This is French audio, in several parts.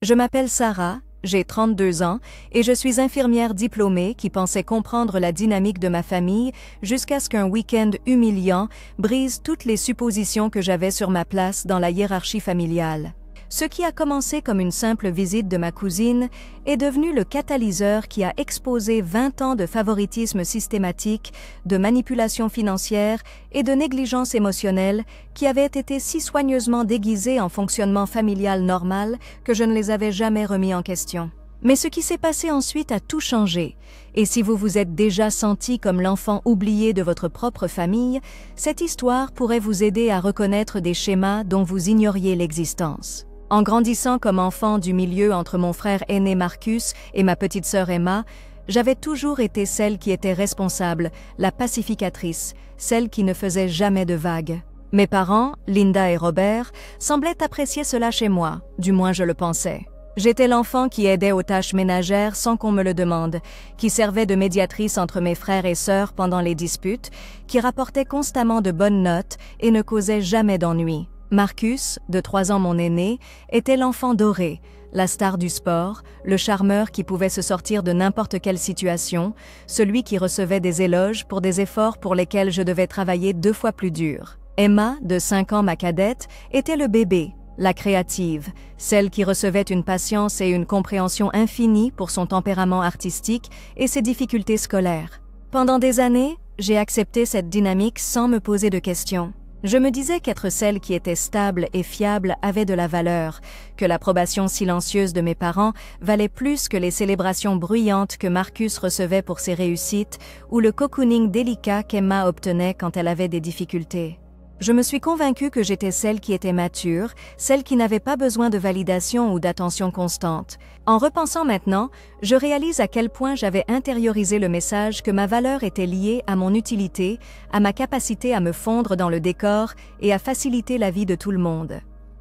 Je m'appelle Sarah, j'ai 32 ans et je suis infirmière diplômée qui pensait comprendre la dynamique de ma famille jusqu'à ce qu'un week-end humiliant brise toutes les suppositions que j'avais sur ma place dans la hiérarchie familiale. Ce qui a commencé comme une simple visite de ma cousine est devenu le catalyseur qui a exposé 20 ans de favoritisme systématique, de manipulation financière et de négligence émotionnelle qui avaient été si soigneusement déguisés en fonctionnement familial normal que je ne les avais jamais remis en question. Mais ce qui s'est passé ensuite a tout changé, et si vous vous êtes déjà senti comme l'enfant oublié de votre propre famille, cette histoire pourrait vous aider à reconnaître des schémas dont vous ignoriez l'existence. En grandissant comme enfant du milieu entre mon frère aîné Marcus et ma petite sœur Emma, j'avais toujours été celle qui était responsable, la pacificatrice, celle qui ne faisait jamais de vagues. Mes parents, Linda et Robert, semblaient apprécier cela chez moi, du moins je le pensais. J'étais l'enfant qui aidait aux tâches ménagères sans qu'on me le demande, qui servait de médiatrice entre mes frères et sœurs pendant les disputes, qui rapportait constamment de bonnes notes et ne causait jamais d'ennui. Marcus, de 3 ans mon aîné, était l'enfant doré, la star du sport, le charmeur qui pouvait se sortir de n'importe quelle situation, celui qui recevait des éloges pour des efforts pour lesquels je devais travailler 2 fois plus dur. Emma, de 5 ans ma cadette, était le bébé, la créative, celle qui recevait une patience et une compréhension infinie pour son tempérament artistique et ses difficultés scolaires. Pendant des années, j'ai accepté cette dynamique sans me poser de questions. Je me disais qu'être celle qui était stable et fiable avait de la valeur, que l'approbation silencieuse de mes parents valait plus que les célébrations bruyantes que Marcus recevait pour ses réussites ou le cocooning délicat qu'Emma obtenait quand elle avait des difficultés. Je me suis convaincue que j'étais celle qui était mature, celle qui n'avait pas besoin de validation ou d'attention constante. En repensant maintenant, je réalise à quel point j'avais intériorisé le message que ma valeur était liée à mon utilité, à ma capacité à me fondre dans le décor et à faciliter la vie de tout le monde.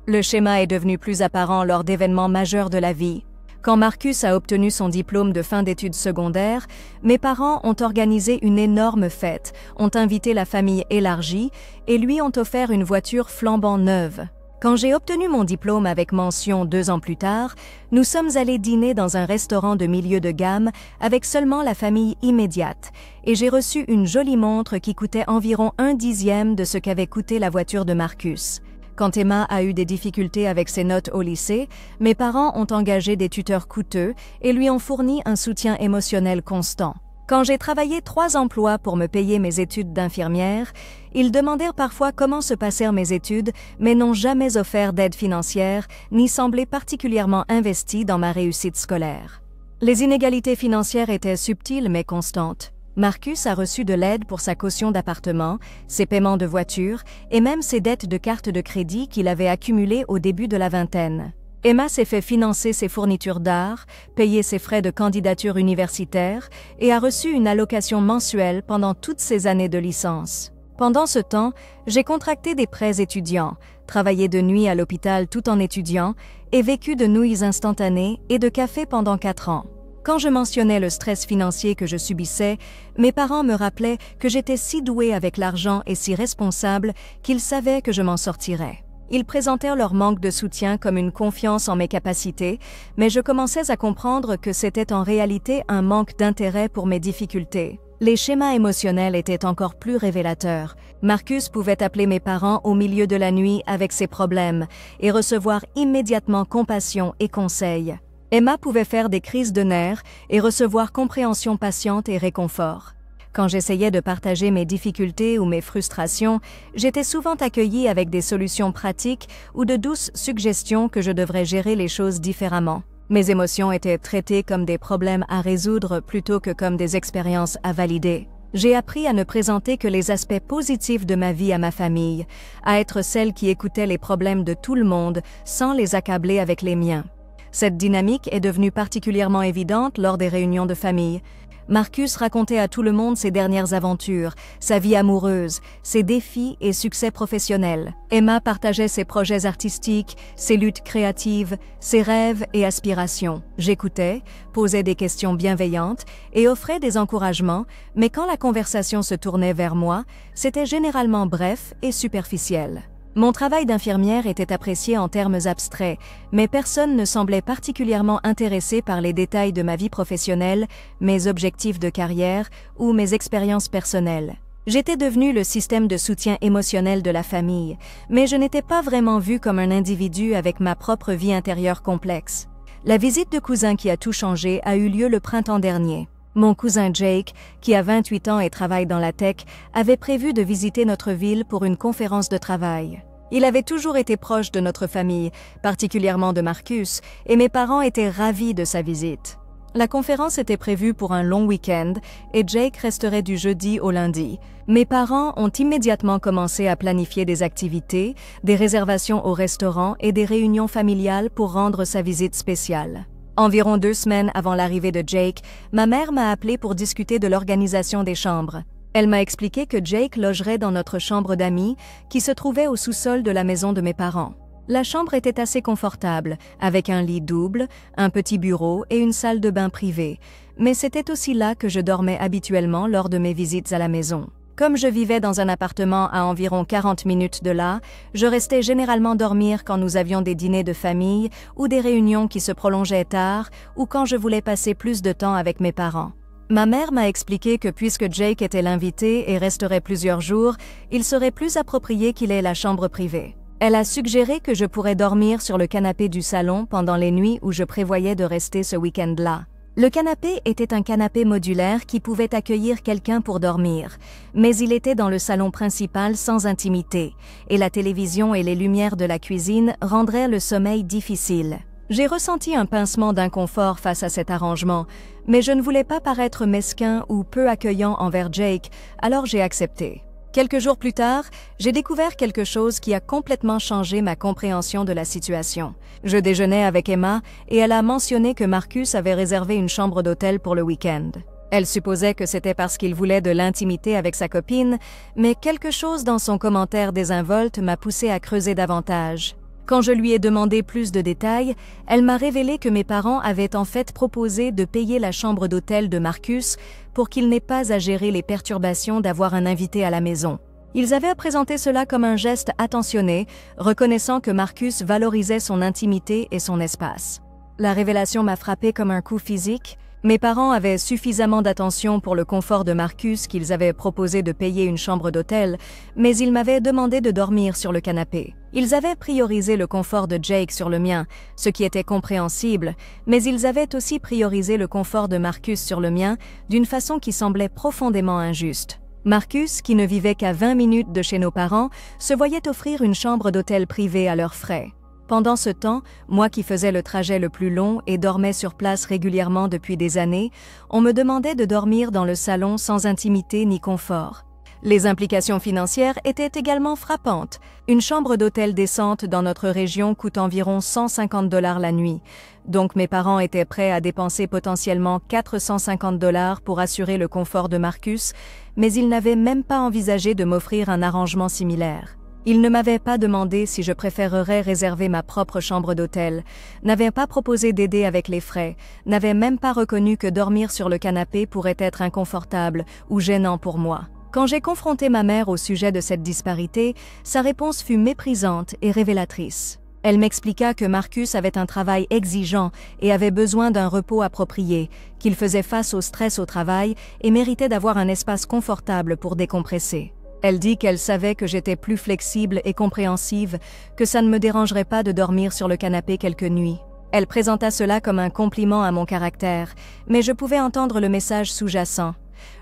Le schéma est devenu plus apparent lors d'événements majeurs de la vie. Quand Marcus a obtenu son diplôme de fin d'études secondaires, mes parents ont organisé une énorme fête, ont invité la famille élargie et lui ont offert une voiture flambant neuve. Quand j'ai obtenu mon diplôme avec mention 2 ans plus tard, nous sommes allés dîner dans un restaurant de milieu de gamme avec seulement la famille immédiate et j'ai reçu une jolie montre qui coûtait environ 1/10 de ce qu'avait coûté la voiture de Marcus. Quand Emma a eu des difficultés avec ses notes au lycée, mes parents ont engagé des tuteurs coûteux et lui ont fourni un soutien émotionnel constant. Quand j'ai travaillé 3 emplois pour me payer mes études d'infirmière, ils demandèrent parfois comment se passèrent mes études, mais n'ont jamais offert d'aide financière ni semblé particulièrement investis dans ma réussite scolaire. Les inégalités financières étaient subtiles mais constantes. Marcus a reçu de l'aide pour sa caution d'appartement, ses paiements de voiture et même ses dettes de carte de crédit qu'il avait accumulées au début de la vingtaine. Emma s'est fait financer ses fournitures d'art, payer ses frais de candidature universitaire et a reçu une allocation mensuelle pendant toutes ses années de licence. Pendant ce temps, j'ai contracté des prêts étudiants, travaillé de nuit à l'hôpital tout en étudiant et vécu de nouilles instantanées et de café pendant 4 ans. Quand je mentionnais le stress financier que je subissais, mes parents me rappelaient que j'étais si douée avec l'argent et si responsable qu'ils savaient que je m'en sortirais. Ils présentèrent leur manque de soutien comme une confiance en mes capacités, mais je commençais à comprendre que c'était en réalité un manque d'intérêt pour mes difficultés. Les schémas émotionnels étaient encore plus révélateurs. Marcus pouvait appeler mes parents au milieu de la nuit avec ses problèmes et recevoir immédiatement compassion et conseils. Emma pouvait faire des crises de nerfs et recevoir compréhension patiente et réconfort. Quand j'essayais de partager mes difficultés ou mes frustrations, j'étais souvent accueillie avec des solutions pratiques ou de douces suggestions que je devrais gérer les choses différemment. Mes émotions étaient traitées comme des problèmes à résoudre plutôt que comme des expériences à valider. J'ai appris à ne présenter que les aspects positifs de ma vie à ma famille, à être celle qui écoutait les problèmes de tout le monde sans les accabler avec les miens. Cette dynamique est devenue particulièrement évidente lors des réunions de famille. Marcus racontait à tout le monde ses dernières aventures, sa vie amoureuse, ses défis et succès professionnels. Emma partageait ses projets artistiques, ses luttes créatives, ses rêves et aspirations. J'écoutais, posais des questions bienveillantes et offrais des encouragements, mais quand la conversation se tournait vers moi, c'était généralement bref et superficiel. Mon travail d'infirmière était apprécié en termes abstraits, mais personne ne semblait particulièrement intéressé par les détails de ma vie professionnelle, mes objectifs de carrière ou mes expériences personnelles. J'étais devenue le système de soutien émotionnel de la famille, mais je n'étais pas vraiment vue comme un individu avec ma propre vie intérieure complexe. La visite de cousin qui a tout changé a eu lieu le printemps dernier. Mon cousin Jake, qui a 28 ans et travaille dans la tech, avait prévu de visiter notre ville pour une conférence de travail. Il avait toujours été proche de notre famille, particulièrement de Marcus, et mes parents étaient ravis de sa visite. La conférence était prévue pour un long week-end et Jake resterait du jeudi au lundi. Mes parents ont immédiatement commencé à planifier des activités, des réservations au restaurant et des réunions familiales pour rendre sa visite spéciale. Environ 2 semaines avant l'arrivée de Jake, ma mère m'a appelé pour discuter de l'organisation des chambres. Elle m'a expliqué que Jake logerait dans notre chambre d'amis qui se trouvait au sous-sol de la maison de mes parents. La chambre était assez confortable, avec un lit double, un petit bureau et une salle de bain privée, mais c'était aussi là que je dormais habituellement lors de mes visites à la maison. Comme je vivais dans un appartement à environ 40 minutes de là, je restais généralement dormir quand nous avions des dîners de famille ou des réunions qui se prolongeaient tard ou quand je voulais passer plus de temps avec mes parents. Ma mère m'a expliqué que puisque Jake était l'invité et resterait plusieurs jours, il serait plus approprié qu'il ait la chambre privée. Elle a suggéré que je pourrais dormir sur le canapé du salon pendant les nuits où je prévoyais de rester ce week-end-là. Le canapé était un canapé modulaire qui pouvait accueillir quelqu'un pour dormir, mais il était dans le salon principal sans intimité, et la télévision et les lumières de la cuisine rendraient le sommeil difficile. J'ai ressenti un pincement d'inconfort face à cet arrangement, mais je ne voulais pas paraître mesquin ou peu accueillant envers Jake, alors j'ai accepté. Quelques jours plus tard, j'ai découvert quelque chose qui a complètement changé ma compréhension de la situation. Je déjeunais avec Emma et elle a mentionné que Marcus avait réservé une chambre d'hôtel pour le week-end. Elle supposait que c'était parce qu'il voulait de l'intimité avec sa copine, mais quelque chose dans son commentaire désinvolte m'a poussé à creuser davantage. Quand je lui ai demandé plus de détails, elle m'a révélé que mes parents avaient en fait proposé de payer la chambre d'hôtel de Marcus pour qu'il n'ait pas à gérer les perturbations d'avoir un invité à la maison. Ils avaient présenté cela comme un geste attentionné, reconnaissant que Marcus valorisait son intimité et son espace. La révélation m'a frappée comme un coup physique. Mes parents avaient suffisamment d'attention pour le confort de Marcus qu'ils avaient proposé de payer une chambre d'hôtel, mais ils m'avaient demandé de dormir sur le canapé. Ils avaient priorisé le confort de Jake sur le mien, ce qui était compréhensible, mais ils avaient aussi priorisé le confort de Marcus sur le mien d'une façon qui semblait profondément injuste. Marcus, qui ne vivait qu'à 20 minutes de chez nos parents, se voyait offrir une chambre d'hôtel privée à leurs frais. Pendant ce temps, moi qui faisais le trajet le plus long et dormais sur place régulièrement depuis des années, on me demandait de dormir dans le salon sans intimité ni confort. Les implications financières étaient également frappantes. Une chambre d'hôtel décente dans notre région coûte environ 150 $ la nuit, donc mes parents étaient prêts à dépenser potentiellement 450 $ pour assurer le confort de Marcus, mais ils n'avaient même pas envisagé de m'offrir un arrangement similaire. Ils ne m'avaient pas demandé si je préférerais réserver ma propre chambre d'hôtel, n'avaient pas proposé d'aider avec les frais, n'avaient même pas reconnu que dormir sur le canapé pourrait être inconfortable ou gênant pour moi. Quand j'ai confronté ma mère au sujet de cette disparité, sa réponse fut méprisante et révélatrice. Elle m'expliqua que Marcus avait un travail exigeant et avait besoin d'un repos approprié, qu'il faisait face au stress au travail et méritait d'avoir un espace confortable pour décompresser. Elle dit qu'elle savait que j'étais plus flexible et compréhensive, que ça ne me dérangerait pas de dormir sur le canapé quelques nuits. Elle présenta cela comme un compliment à mon caractère, mais je pouvais entendre le message sous-jacent.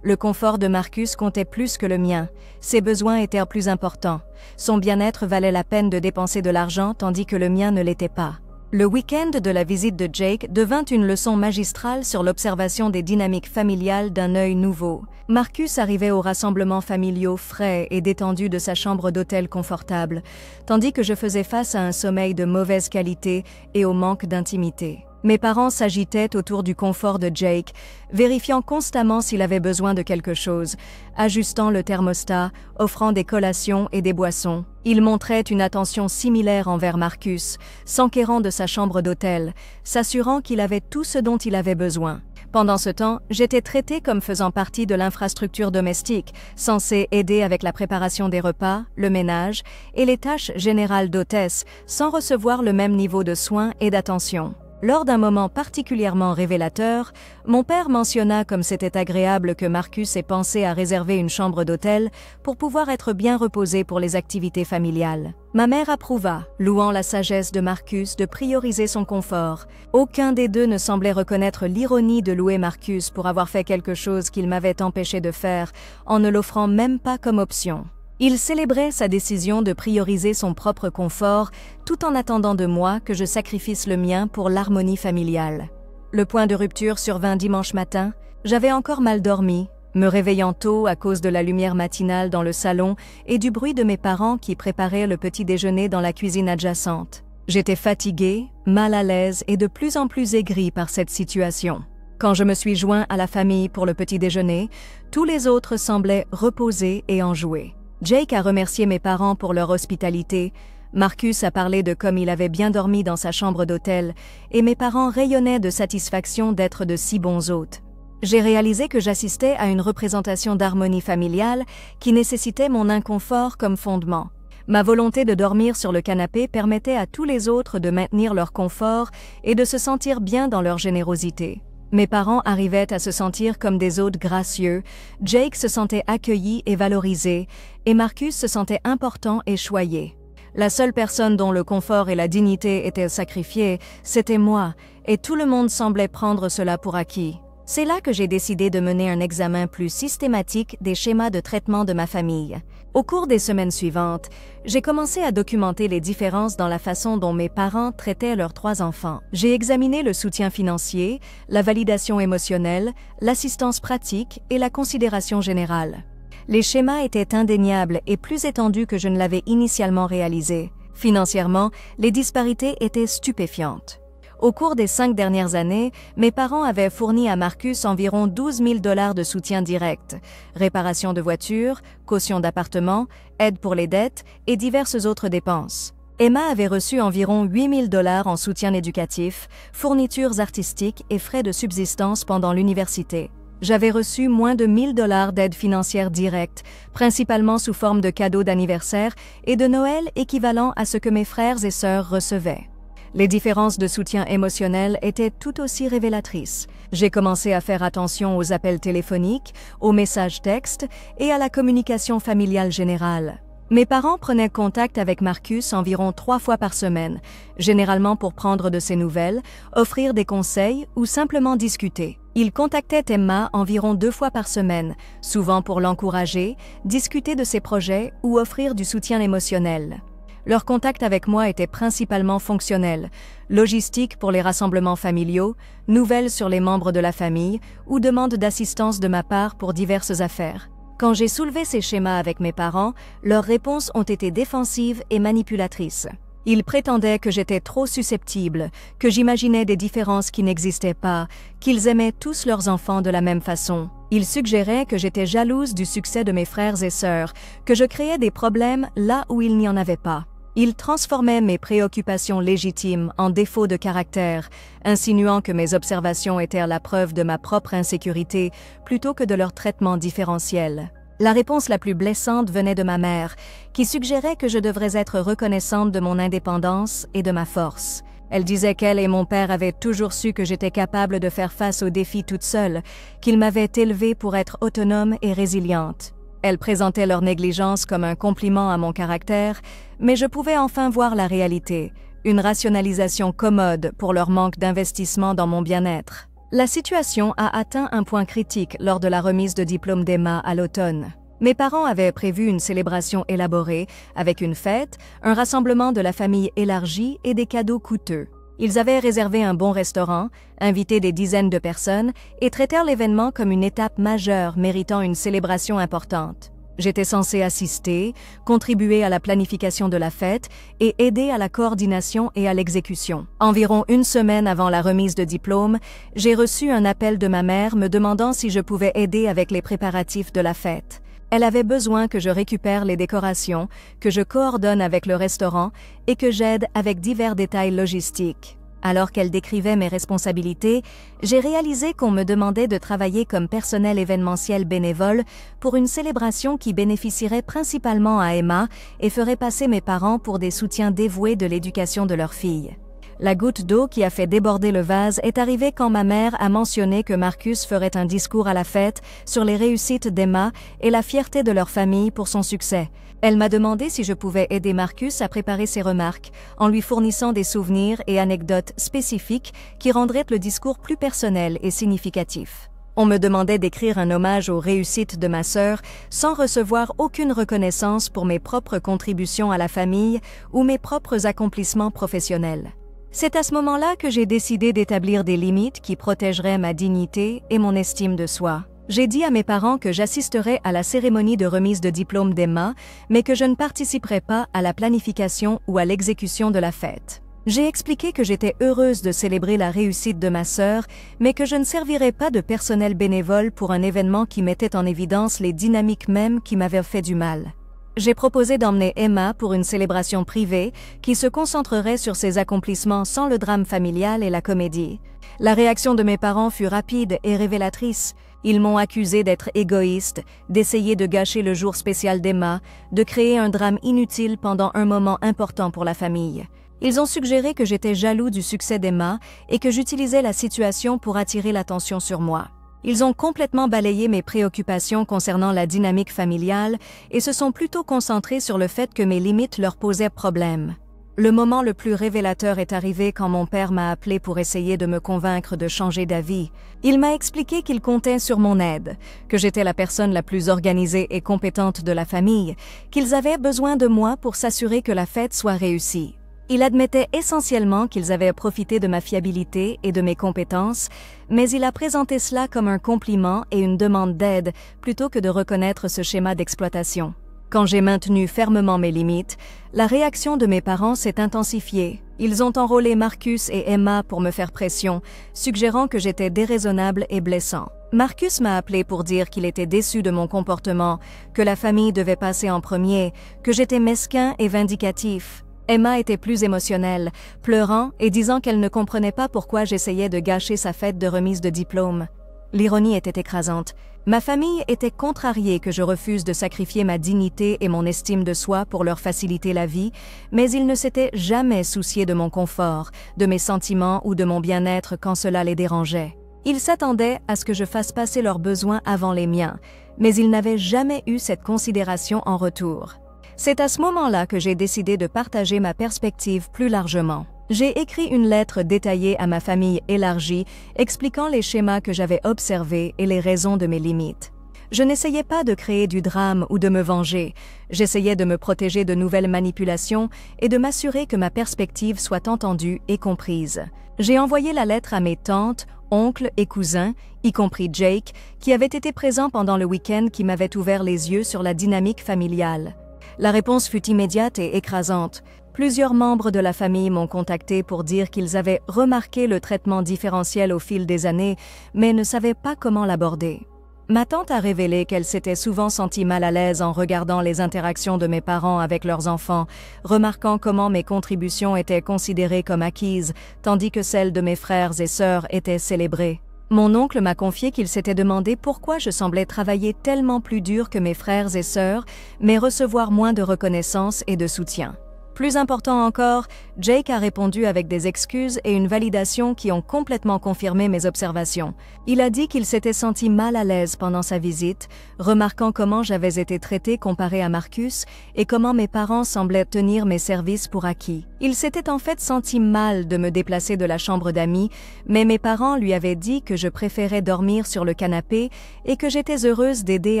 Le confort de Marcus comptait plus que le mien. Ses besoins étaient plus importants. Son bien-être valait la peine de dépenser de l'argent tandis que le mien ne l'était pas. Le week-end de la visite de Jake devint une leçon magistrale sur l'observation des dynamiques familiales d'un œil nouveau. Marcus arrivait aux rassemblements familiaux frais et détendus de sa chambre d'hôtel confortable, tandis que je faisais face à un sommeil de mauvaise qualité et au manque d'intimité. Mes parents s'agitaient autour du confort de Jake, vérifiant constamment s'il avait besoin de quelque chose, ajustant le thermostat, offrant des collations et des boissons. Ils montraient une attention similaire envers Marcus, s'enquérant de sa chambre d'hôtel, s'assurant qu'il avait tout ce dont il avait besoin. Pendant ce temps, j'étais traitée comme faisant partie de l'infrastructure domestique, censée aider avec la préparation des repas, le ménage et les tâches générales d'hôtesse, sans recevoir le même niveau de soins et d'attention. Lors d'un moment particulièrement révélateur, mon père mentionna comme c'était agréable que Marcus ait pensé à réserver une chambre d'hôtel pour pouvoir être bien reposé pour les activités familiales. Ma mère approuva, louant la sagesse de Marcus de prioriser son confort. Aucun des deux ne semblait reconnaître l'ironie de louer Marcus pour avoir fait quelque chose qu'il m'avait empêché de faire en ne l'offrant même pas comme option. Il célébrait sa décision de prioriser son propre confort tout en attendant de moi que je sacrifie le mien pour l'harmonie familiale. Le point de rupture survint dimanche matin. J'avais encore mal dormi, me réveillant tôt à cause de la lumière matinale dans le salon et du bruit de mes parents qui préparaient le petit déjeuner dans la cuisine adjacente. J'étais fatiguée, mal à l'aise et de plus en plus aigrie par cette situation. Quand je me suis joint à la famille pour le petit déjeuner, tous les autres semblaient reposés et enjoués. Jake a remercié mes parents pour leur hospitalité, Marcus a parlé de comme il avait bien dormi dans sa chambre d'hôtel, et mes parents rayonnaient de satisfaction d'être de si bons hôtes. J'ai réalisé que j'assistais à une représentation d'harmonie familiale qui nécessitait mon inconfort comme fondement. Ma volonté de dormir sur le canapé permettait à tous les autres de maintenir leur confort et de se sentir bien dans leur générosité. Mes parents arrivaient à se sentir comme des hôtes gracieux, Jake se sentait accueilli et valorisé, et Marcus se sentait important et choyé. La seule personne dont le confort et la dignité étaient sacrifiés, c'était moi, et tout le monde semblait prendre cela pour acquis. C'est là que j'ai décidé de mener un examen plus systématique des schémas de traitement de ma famille. Au cours des semaines suivantes, j'ai commencé à documenter les différences dans la façon dont mes parents traitaient leurs 3 enfants. J'ai examiné le soutien financier, la validation émotionnelle, l'assistance pratique et la considération générale. Les schémas étaient indéniables et plus étendus que je ne l'avais initialement réalisé. Financièrement, les disparités étaient stupéfiantes. Au cours des 5 dernières années, mes parents avaient fourni à Marcus environ 12 000 $ de soutien direct, réparation de voitures, caution d'appartement, aide pour les dettes et diverses autres dépenses. Emma avait reçu environ 8 000 $ en soutien éducatif, fournitures artistiques et frais de subsistance pendant l'université. J'avais reçu moins de 1 000 $ d'aide financière directe, principalement sous forme de cadeaux d'anniversaire et de Noël équivalent à ce que mes frères et sœurs recevaient. Les différences de soutien émotionnel étaient tout aussi révélatrices. J'ai commencé à faire attention aux appels téléphoniques, aux messages textes et à la communication familiale générale. Mes parents prenaient contact avec Marcus environ 3 fois par semaine, généralement pour prendre de ses nouvelles, offrir des conseils ou simplement discuter. Ils contactaient Emma environ 2 fois par semaine, souvent pour l'encourager, discuter de ses projets ou offrir du soutien émotionnel. Leur contact avec moi était principalement fonctionnel, logistique pour les rassemblements familiaux, nouvelles sur les membres de la famille ou demandes d'assistance de ma part pour diverses affaires. Quand j'ai soulevé ces schémas avec mes parents, leurs réponses ont été défensives et manipulatrices. Ils prétendaient que j'étais trop susceptible, que j'imaginais des différences qui n'existaient pas, qu'ils aimaient tous leurs enfants de la même façon. Ils suggéraient que j'étais jalouse du succès de mes frères et sœurs, que je créais des problèmes là où il n'y en avait pas. Ils transformaient mes préoccupations légitimes en défauts de caractère, insinuant que mes observations étaient la preuve de ma propre insécurité plutôt que de leur traitement différentiel. La réponse la plus blessante venait de ma mère, qui suggérait que je devrais être reconnaissante de mon indépendance et de ma force. Elle disait qu'elle et mon père avaient toujours su que j'étais capable de faire face aux défis toute seule, qu'ils m'avaient élevée pour être autonome et résiliente. Elle présentait leur négligence comme un compliment à mon caractère, mais je pouvais enfin voir la réalité, une rationalisation commode pour leur manque d'investissement dans mon bien-être. La situation a atteint un point critique lors de la remise de diplôme d'Emma à l'automne. Mes parents avaient prévu une célébration élaborée, avec une fête, un rassemblement de la famille élargie et des cadeaux coûteux. Ils avaient réservé un bon restaurant, invité des dizaines de personnes et traitèrent l'événement comme une étape majeure méritant une célébration importante. J'étais censée assister, contribuer à la planification de la fête et aider à la coordination et à l'exécution. Environ une semaine avant la remise de diplôme, j'ai reçu un appel de ma mère me demandant si je pouvais aider avec les préparatifs de la fête. Elle avait besoin que je récupère les décorations, que je coordonne avec le restaurant et que j'aide avec divers détails logistiques. Alors qu'elle décrivait mes responsabilités, j'ai réalisé qu'on me demandait de travailler comme personnel événementiel bénévole pour une célébration qui bénéficierait principalement à Emma et ferait passer mes parents pour des soutiens dévoués de l'éducation de leur fille. La goutte d'eau qui a fait déborder le vase est arrivée quand ma mère a mentionné que Marcus ferait un discours à la fête sur les réussites d'Emma et la fierté de leur famille pour son succès. Elle m'a demandé si je pouvais aider Marcus à préparer ses remarques, en lui fournissant des souvenirs et anecdotes spécifiques qui rendraient le discours plus personnel et significatif. On me demandait d'écrire un hommage aux réussites de ma sœur sans recevoir aucune reconnaissance pour mes propres contributions à la famille ou mes propres accomplissements professionnels. C'est à ce moment-là que j'ai décidé d'établir des limites qui protégeraient ma dignité et mon estime de soi. J'ai dit à mes parents que j'assisterais à la cérémonie de remise de diplôme d'Emma, mais que je ne participerais pas à la planification ou à l'exécution de la fête. J'ai expliqué que j'étais heureuse de célébrer la réussite de ma sœur, mais que je ne servirais pas de personnel bénévole pour un événement qui mettait en évidence les dynamiques mêmes qui m'avaient fait du mal. J'ai proposé d'emmener Emma pour une célébration privée qui se concentrerait sur ses accomplissements sans le drame familial et la comédie. La réaction de mes parents fut rapide et révélatrice. Ils m'ont accusée d'être égoïste, d'essayer de gâcher le jour spécial d'Emma, de créer un drame inutile pendant un moment important pour la famille. Ils ont suggéré que j'étais jaloux du succès d'Emma et que j'utilisais la situation pour attirer l'attention sur moi. Ils ont complètement balayé mes préoccupations concernant la dynamique familiale et se sont plutôt concentrés sur le fait que mes limites leur posaient problème. Le moment le plus révélateur est arrivé quand mon père m'a appelé pour essayer de me convaincre de changer d'avis. Il m'a expliqué qu'il comptait sur mon aide, que j'étais la personne la plus organisée et compétente de la famille, qu'ils avaient besoin de moi pour s'assurer que la fête soit réussie. Il admettait essentiellement qu'ils avaient profité de ma fiabilité et de mes compétences, mais il a présenté cela comme un compliment et une demande d'aide plutôt que de reconnaître ce schéma d'exploitation. Quand j'ai maintenu fermement mes limites, la réaction de mes parents s'est intensifiée. Ils ont enrôlé Marcus et Emma pour me faire pression, suggérant que j'étais déraisonnable et blessant. Marcus m'a appelé pour dire qu'il était déçu de mon comportement, que la famille devait passer en premier, que j'étais mesquin et vindicatif. Emma était plus émotionnelle, pleurant et disant qu'elle ne comprenait pas pourquoi j'essayais de gâcher sa fête de remise de diplôme. L'ironie était écrasante. Ma famille était contrariée que je refuse de sacrifier ma dignité et mon estime de soi pour leur faciliter la vie, mais ils ne s'étaient jamais souciés de mon confort, de mes sentiments ou de mon bien-être quand cela les dérangeait. Ils s'attendaient à ce que je fasse passer leurs besoins avant les miens, mais ils n'avaient jamais eu cette considération en retour. C'est à ce moment-là que j'ai décidé de partager ma perspective plus largement. J'ai écrit une lettre détaillée à ma famille élargie, expliquant les schémas que j'avais observés et les raisons de mes limites. Je n'essayais pas de créer du drame ou de me venger. J'essayais de me protéger de nouvelles manipulations et de m'assurer que ma perspective soit entendue et comprise. J'ai envoyé la lettre à mes tantes, oncles et cousins, y compris Jake, qui avait été présent pendant le week-end qui m'avait ouvert les yeux sur la dynamique familiale. La réponse fut immédiate et écrasante. Plusieurs membres de la famille m'ont contacté pour dire qu'ils avaient remarqué le traitement différentiel au fil des années, mais ne savaient pas comment l'aborder. Ma tante a révélé qu'elle s'était souvent sentie mal à l'aise en regardant les interactions de mes parents avec leurs enfants, remarquant comment mes contributions étaient considérées comme acquises, tandis que celles de mes frères et sœurs étaient célébrées. Mon oncle m'a confié qu'il s'était demandé pourquoi je semblais travailler tellement plus dur que mes frères et sœurs, mais recevoir moins de reconnaissance et de soutien. Plus important encore, Jake a répondu avec des excuses et une validation qui ont complètement confirmé mes observations. Il a dit qu'il s'était senti mal à l'aise pendant sa visite, remarquant comment j'avais été traitée comparée à Marcus et comment mes parents semblaient tenir mes services pour acquis. Il s'était en fait senti mal de me déplacer de la chambre d'amis, mais mes parents lui avaient dit que je préférais dormir sur le canapé et que j'étais heureuse d'aider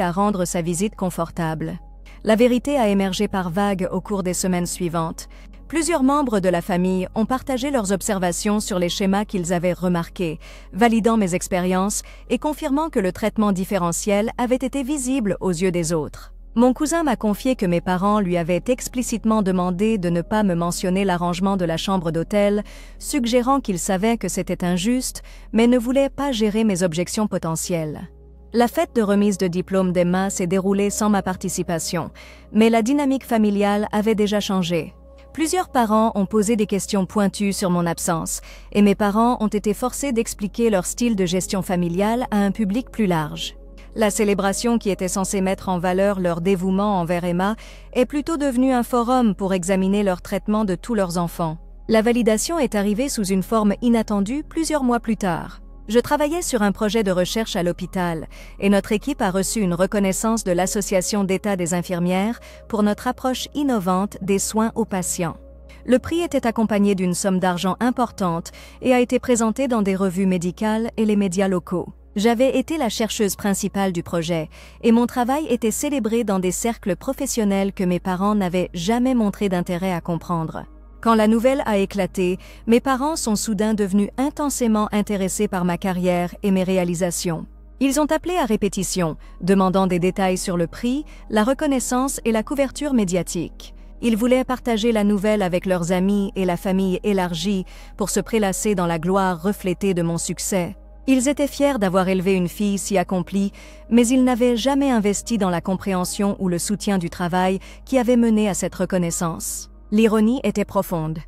à rendre sa visite confortable. La vérité a émergé par vagues au cours des semaines suivantes. Plusieurs membres de la famille ont partagé leurs observations sur les schémas qu'ils avaient remarqués, validant mes expériences et confirmant que le traitement différentiel avait été visible aux yeux des autres. Mon cousin m'a confié que mes parents lui avaient explicitement demandé de ne pas me mentionner l'arrangement de la chambre d'hôtel, suggérant qu'ils savaient que c'était injuste, mais ne voulaient pas gérer mes objections potentielles. La fête de remise de diplôme d'Emma s'est déroulée sans ma participation, mais la dynamique familiale avait déjà changé. Plusieurs parents ont posé des questions pointues sur mon absence, et mes parents ont été forcés d'expliquer leur style de gestion familiale à un public plus large. La célébration qui était censée mettre en valeur leur dévouement envers Emma est plutôt devenue un forum pour examiner leur traitement de tous leurs enfants. La validation est arrivée sous une forme inattendue plusieurs mois plus tard. Je travaillais sur un projet de recherche à l'hôpital et notre équipe a reçu une reconnaissance de l'Association d'État des infirmières pour notre approche innovante des soins aux patients. Le prix était accompagné d'une somme d'argent importante et a été présenté dans des revues médicales et les médias locaux. J'avais été la chercheuse principale du projet et mon travail était célébré dans des cercles professionnels que mes parents n'avaient jamais montré d'intérêt à comprendre. Quand la nouvelle a éclaté, mes parents sont soudain devenus intensément intéressés par ma carrière et mes réalisations. Ils ont appelé à répétition, demandant des détails sur le prix, la reconnaissance et la couverture médiatique. Ils voulaient partager la nouvelle avec leurs amis et la famille élargie pour se prélasser dans la gloire reflétée de mon succès. Ils étaient fiers d'avoir élevé une fille si accomplie, mais ils n'avaient jamais investi dans la compréhension ou le soutien du travail qui avait mené à cette reconnaissance. L'ironie était profonde.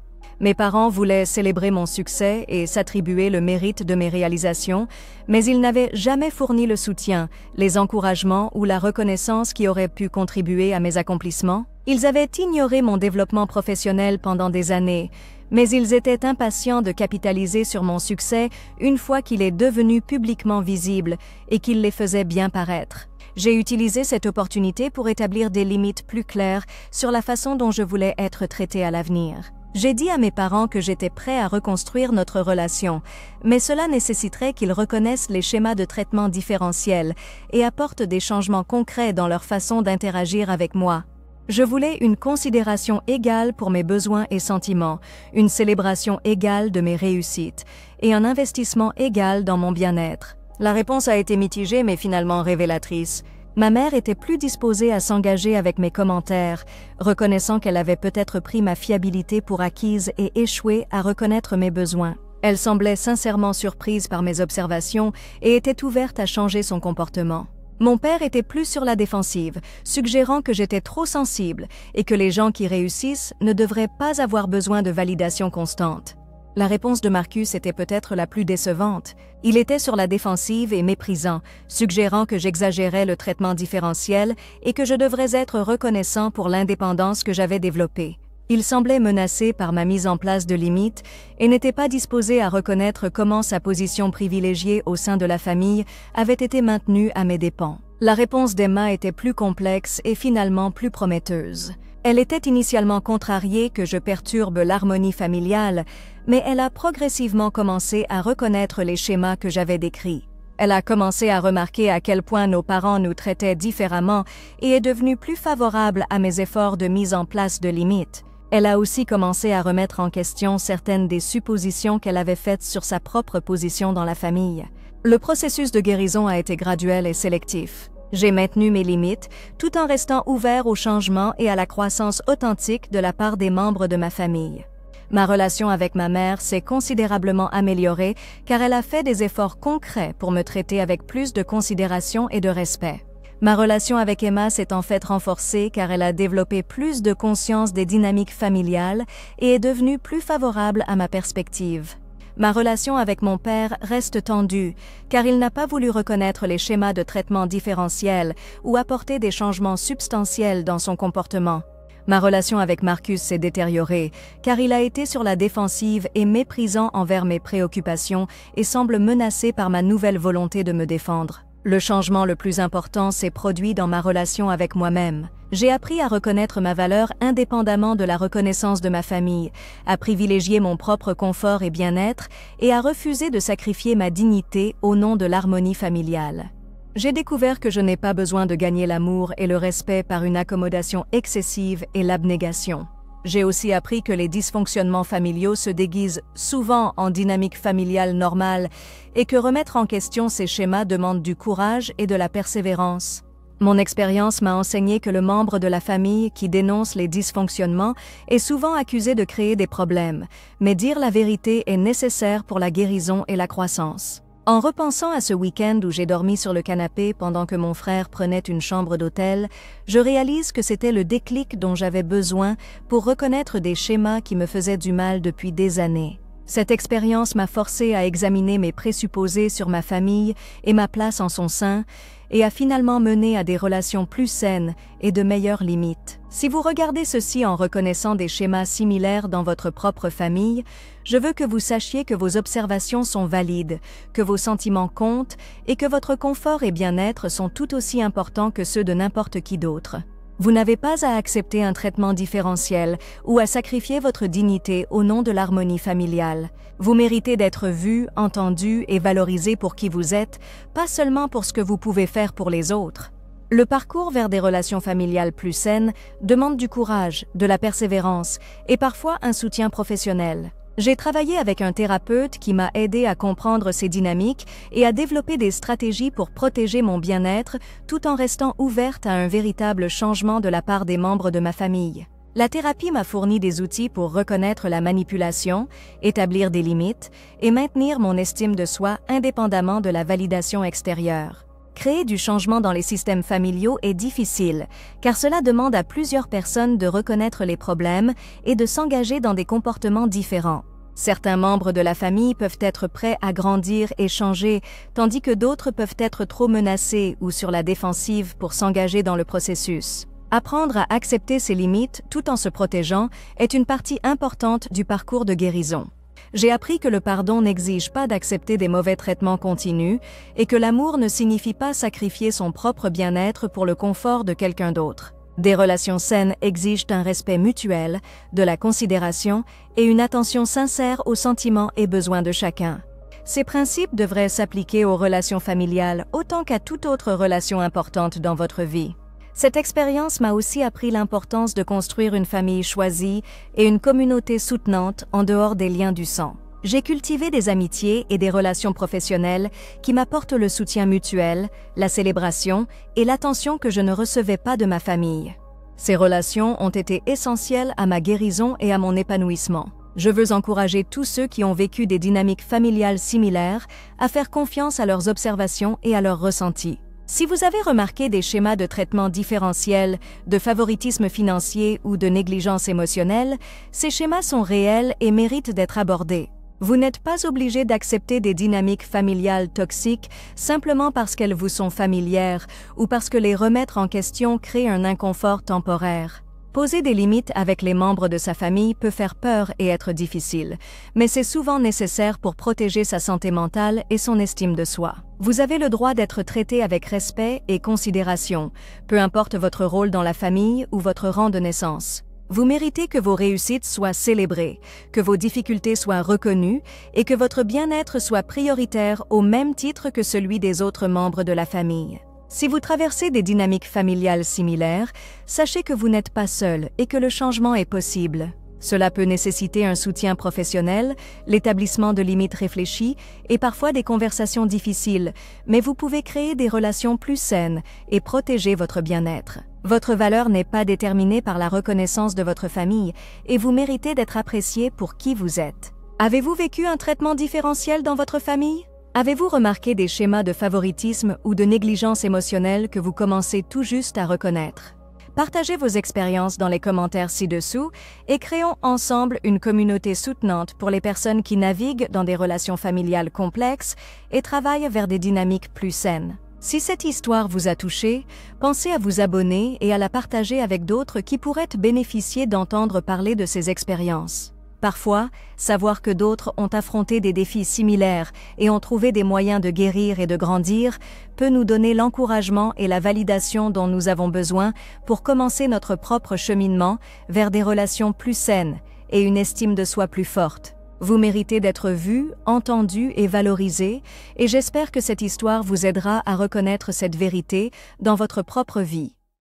Mes parents voulaient célébrer mon succès et s'attribuer le mérite de mes réalisations, mais ils n'avaient jamais fourni le soutien, les encouragements ou la reconnaissance qui auraient pu contribuer à mes accomplissements. Ils avaient ignoré mon développement professionnel pendant des années, mais ils étaient impatients de capitaliser sur mon succès une fois qu'il est devenu publiquement visible et qu'il les faisait bien paraître. J'ai utilisé cette opportunité pour établir des limites plus claires sur la façon dont je voulais être traitée à l'avenir. J'ai dit à mes parents que j'étais prêt à reconstruire notre relation, mais cela nécessiterait qu'ils reconnaissent les schémas de traitement différentiels et apportent des changements concrets dans leur façon d'interagir avec moi. Je voulais une considération égale pour mes besoins et sentiments, une célébration égale de mes réussites et un investissement égal dans mon bien-être. La réponse a été mitigée mais finalement révélatrice. Ma mère était plus disposée à s'engager avec mes commentaires, reconnaissant qu'elle avait peut-être pris ma fiabilité pour acquise et échoué à reconnaître mes besoins. Elle semblait sincèrement surprise par mes observations et était ouverte à changer son comportement. Mon père était plus sur la défensive, suggérant que j'étais trop sensible et que les gens qui réussissent ne devraient pas avoir besoin de validation constante. La réponse de Marcus était peut-être la plus décevante. Il était sur la défensive et méprisant, suggérant que j'exagérais le traitement différentiel et que je devrais être reconnaissant pour l'indépendance que j'avais développée. Il semblait menacé par ma mise en place de limites et n'était pas disposé à reconnaître comment sa position privilégiée au sein de la famille avait été maintenue à mes dépens. La réponse d'Emma était plus complexe et finalement plus prometteuse. Elle était initialement contrariée que je perturbe l'harmonie familiale, mais elle a progressivement commencé à reconnaître les schémas que j'avais décrits. Elle a commencé à remarquer à quel point nos parents nous traitaient différemment et est devenue plus favorable à mes efforts de mise en place de limites. Elle a aussi commencé à remettre en question certaines des suppositions qu'elle avait faites sur sa propre position dans la famille. Le processus de guérison a été graduel et sélectif. J'ai maintenu mes limites, tout en restant ouvert au changement et à la croissance authentique de la part des membres de ma famille. Ma relation avec ma mère s'est considérablement améliorée car elle a fait des efforts concrets pour me traiter avec plus de considération et de respect. Ma relation avec Emma s'est en fait renforcée car elle a développé plus de conscience des dynamiques familiales et est devenue plus favorable à ma perspective. Ma relation avec mon père reste tendue car il n'a pas voulu reconnaître les schémas de traitement différentiels ou apporter des changements substantiels dans son comportement. Ma relation avec Marcus s'est détériorée car il a été sur la défensive et méprisant envers mes préoccupations et semble menacé par ma nouvelle volonté de me défendre. Le changement le plus important s'est produit dans ma relation avec moi-même. J'ai appris à reconnaître ma valeur indépendamment de la reconnaissance de ma famille, à privilégier mon propre confort et bien-être et à refuser de sacrifier ma dignité au nom de l'harmonie familiale. J'ai découvert que je n'ai pas besoin de gagner l'amour et le respect par une accommodation excessive et l'abnégation. J'ai aussi appris que les dysfonctionnements familiaux se déguisent souvent en dynamique familiale normale et que remettre en question ces schémas demande du courage et de la persévérance. Mon expérience m'a enseigné que le membre de la famille qui dénonce les dysfonctionnements est souvent accusé de créer des problèmes, mais dire la vérité est nécessaire pour la guérison et la croissance. En repensant à ce week-end où j'ai dormi sur le canapé pendant que mon frère prenait une chambre d'hôtel, je réalise que c'était le déclic dont j'avais besoin pour reconnaître des schémas qui me faisaient du mal depuis des années. Cette expérience m'a forcé à examiner mes présupposés sur ma famille et ma place en son sein, et a finalement mené à des relations plus saines et de meilleures limites. Si vous regardez ceci en reconnaissant des schémas similaires dans votre propre famille, je veux que vous sachiez que vos observations sont valides, que vos sentiments comptent et que votre confort et bien-être sont tout aussi importants que ceux de n'importe qui d'autre. Vous n'avez pas à accepter un traitement différentiel ou à sacrifier votre dignité au nom de l'harmonie familiale. Vous méritez d'être vu, entendu et valorisé pour qui vous êtes, pas seulement pour ce que vous pouvez faire pour les autres. Le parcours vers des relations familiales plus saines demande du courage, de la persévérance et parfois un soutien professionnel. J'ai travaillé avec un thérapeute qui m'a aidé à comprendre ces dynamiques et à développer des stratégies pour protéger mon bien-être tout en restant ouverte à un véritable changement de la part des membres de ma famille. La thérapie m'a fourni des outils pour reconnaître la manipulation, établir des limites et maintenir mon estime de soi indépendamment de la validation extérieure. Créer du changement dans les systèmes familiaux est difficile, car cela demande à plusieurs personnes de reconnaître les problèmes et de s'engager dans des comportements différents. Certains membres de la famille peuvent être prêts à grandir et changer, tandis que d'autres peuvent être trop menacés ou sur la défensive pour s'engager dans le processus. Apprendre à accepter ses limites tout en se protégeant est une partie importante du parcours de guérison. J'ai appris que le pardon n'exige pas d'accepter des mauvais traitements continus et que l'amour ne signifie pas sacrifier son propre bien-être pour le confort de quelqu'un d'autre. Des relations saines exigent un respect mutuel, de la considération et une attention sincère aux sentiments et besoins de chacun. Ces principes devraient s'appliquer aux relations familiales autant qu'à toute autre relation importante dans votre vie. Cette expérience m'a aussi appris l'importance de construire une famille choisie et une communauté soutenante en dehors des liens du sang. J'ai cultivé des amitiés et des relations professionnelles qui m'apportent le soutien mutuel, la célébration et l'attention que je ne recevais pas de ma famille. Ces relations ont été essentielles à ma guérison et à mon épanouissement. Je veux encourager tous ceux qui ont vécu des dynamiques familiales similaires à faire confiance à leurs observations et à leurs ressentis. Si vous avez remarqué des schémas de traitement différentiels, de favoritisme financier ou de négligence émotionnelle, ces schémas sont réels et méritent d'être abordés. Vous n'êtes pas obligé d'accepter des dynamiques familiales toxiques simplement parce qu'elles vous sont familières ou parce que les remettre en question crée un inconfort temporaire. Poser des limites avec les membres de sa famille peut faire peur et être difficile, mais c'est souvent nécessaire pour protéger sa santé mentale et son estime de soi. Vous avez le droit d'être traité avec respect et considération, peu importe votre rôle dans la famille ou votre rang de naissance. Vous méritez que vos réussites soient célébrées, que vos difficultés soient reconnues et que votre bien-être soit prioritaire au même titre que celui des autres membres de la famille. Si vous traversez des dynamiques familiales similaires, sachez que vous n'êtes pas seul et que le changement est possible. Cela peut nécessiter un soutien professionnel, l'établissement de limites réfléchies et parfois des conversations difficiles, mais vous pouvez créer des relations plus saines et protéger votre bien-être. Votre valeur n'est pas déterminée par la reconnaissance de votre famille et vous méritez d'être apprécié pour qui vous êtes. Avez-vous vécu un traitement différentiel dans votre famille? Avez-vous remarqué des schémas de favoritisme ou de négligence émotionnelle que vous commencez tout juste à reconnaître? Partagez vos expériences dans les commentaires ci-dessous et créons ensemble une communauté soutenante pour les personnes qui naviguent dans des relations familiales complexes et travaillent vers des dynamiques plus saines. Si cette histoire vous a touché, pensez à vous abonner et à la partager avec d'autres qui pourraient bénéficier d'entendre parler de ces expériences. Parfois, savoir que d'autres ont affronté des défis similaires et ont trouvé des moyens de guérir et de grandir peut nous donner l'encouragement et la validation dont nous avons besoin pour commencer notre propre cheminement vers des relations plus saines et une estime de soi plus forte. Vous méritez d'être vu, entendu et valorisé, et j'espère que cette histoire vous aidera à reconnaître cette vérité dans votre propre vie.